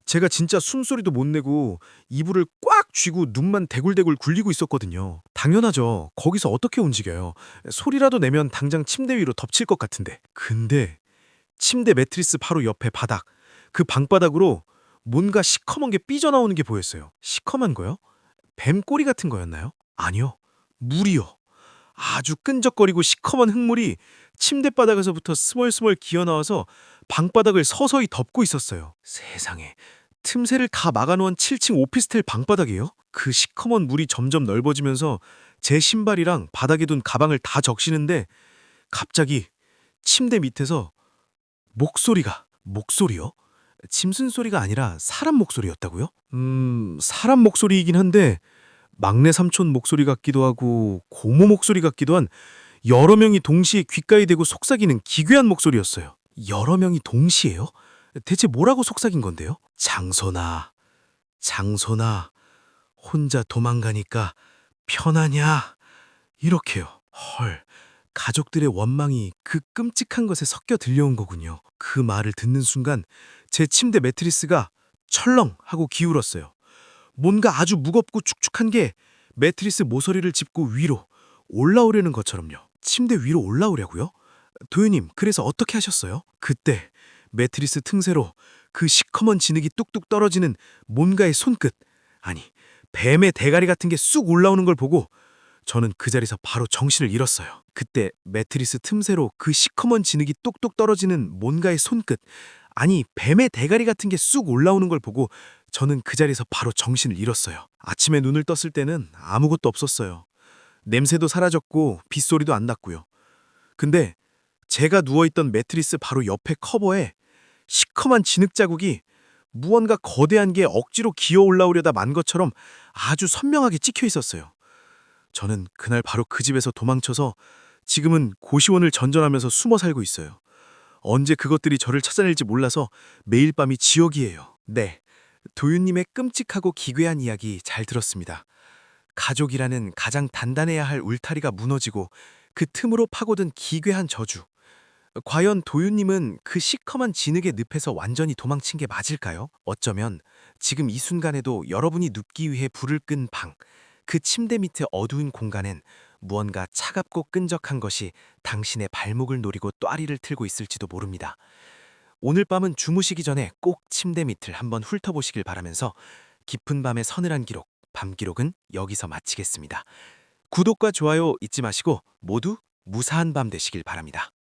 제가 진짜 숨소리도 못 내고 이불을 꽉 쥐고 눈만 대굴대굴 굴리고 있었거든요. 당연하죠. 거기서 어떻게 움직여요. 소리라도 내면 당장 침대 위로 덮칠 것 같은데. 근데 침대 매트리스 바로 옆에 바닥, 그 방바닥으로 뭔가 시커먼 게 삐져나오는 게 보였어요. 시커먼 거요? 뱀 꼬리 같은 거였나요? 아니요. 물이요. 아주 끈적거리고 시커먼 흙물이 침대 바닥에서부터 스멀스멀 기어나와서 방바닥을 서서히 덮고 있었어요. 세상에, 틈새를 다 막아놓은 7층 오피스텔 방바닥이에요? 그 시커먼 물이 점점 넓어지면서 제 신발이랑 바닥에 둔 가방을 다 적시는데 갑자기 침대 밑에서 목소리요? 짐승 소리가 아니라 사람 목소리였다고요? 사람 목소리이긴 한데 막내 삼촌 목소리 같기도 하고 고모 목소리 같기도 한 여러 명이 동시에 귓가에 대고 속삭이는 기괴한 목소리였어요. 여러 명이 동시에요? 대체 뭐라고 속삭인 건데요? 장선아, 장소나 혼자 도망가니까 편하냐? 이렇게요. 헐, 가족들의 원망이 그 끔찍한 것에 섞여 들려온 거군요. 그 말을 듣는 순간 제 침대 매트리스가 철렁 하고 기울었어요. 뭔가 아주 무겁고 축축한 게 매트리스 모서리를 짚고 위로 올라오려는 것처럼요. 침대 위로 올라오려고요? 도윤님, 그래서 어떻게 하셨어요? 그때 매트리스 틈새로 그 시커먼 진흙이 뚝뚝 떨어지는 뭔가의 손끝, 아니, 뱀의 대가리 같은 게 쑥 올라오는 걸 보고 저는 그 자리에서 바로 정신을 잃었어요. 그때 매트리스 틈새로 그 시커먼 진흙이 뚝뚝 떨어지는 뭔가의 손끝, 아니, 뱀의 대가리 같은 게 쑥 올라오는 걸 보고 저는 그 자리에서 바로 정신을 잃었어요. 아침에 눈을 떴을 때는 아무것도 없었어요. 냄새도 사라졌고 빗소리도 안 났고요. 근데 제가 누워있던 매트리스 바로 옆에 커버에 시커먼 진흙 자국이 무언가 거대한 게 억지로 기어 올라오려다 만 것처럼 아주 선명하게 찍혀 있었어요. 저는 그날 바로 그 집에서 도망쳐서 지금은 고시원을 전전하면서 숨어 살고 있어요. 언제 그것들이 저를 찾아낼지 몰라서 매일 밤이 지옥이에요. 네, 도윤님의 끔찍하고 기괴한 이야기 잘 들었습니다. 가족이라는 가장 단단해야 할 울타리가 무너지고 그 틈으로 파고든 기괴한 저주. 과연 도윤님은 그 시커먼 진흙의 늪에서 완전히 도망친 게 맞을까요? 어쩌면 지금 이 순간에도 여러분이 눕기 위해 불을 끈 방, 그 침대 밑의 어두운 공간엔 무언가 차갑고 끈적한 것이 당신의 발목을 노리고 또아리를 틀고 있을지도 모릅니다. 오늘 밤은 주무시기 전에 꼭 침대 밑을 한번 훑어보시길 바라면서 깊은 밤의 서늘한 기록, 밤기록은 여기서 마치겠습니다. 구독과 좋아요 잊지 마시고 모두 무사한 밤 되시길 바랍니다.